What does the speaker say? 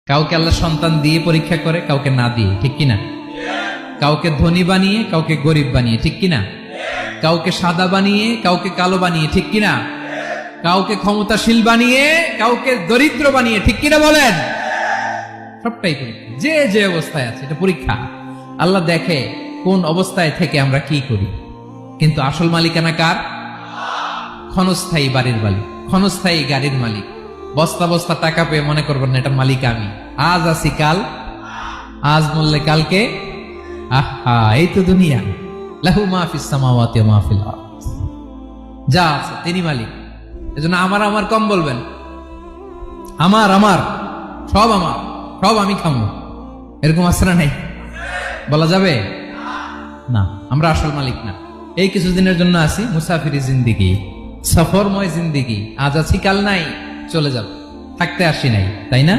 কাউকে আল্লাহ সন্তান দিয়ে পরীক্ষা করে, কাউকে না দিয়ে, ঠিক কিনা? কাউকে ধনী বানিয়ে, কাউকে গরিব বানিয়ে, ঠিক কিনা? কাউকে সাদা বানিয়ে, কাউকে কালো বানিয়ে, ঠিক কিনা? কাউকে ক্ষমতাশীল বানিয়ে, কাউকে দরিদ্র বানিয়ে, ঠিক কিনা বলেন? সবটাই পরীক্ষা, যে যে অবস্থায় আছে এটা পরীক্ষা। আল্লাহ দেখে কোন অবস্থায় থেকে আমরা কি করি। কিন্তু আসল মালিকানা কার? ক্ষণস্থায়ী বাড়ির মালিক, ক্ষণস্থায়ী গাড়ির মালিক। বস্তা বস্তা টাকা পেয়ে মনে করবেন না এটার মালিক আমি। আজ আছি কাল, আজ মরলে কালকে। আহা, এই তো দুনিয়া। লাহু মা ফিস সামাওয়াতি ওয়া মা ফিল আরদ। যা আছে তিনি মালিক। এজন্য আমার আমার কম বলবেন। আমার আমার সব আমার, সব আমি খামো, এরকম আসরা নাই, বলা যাবে না। আমরা আসল মালিক না। এই কিছুদিনের জন্য আছি, মুসাফিরি জিন্দিগি, সফরময় জিন্দিগি। আজ আছি কাল নাই, চলে যাব, থাকতে আসি নাই, তাই না?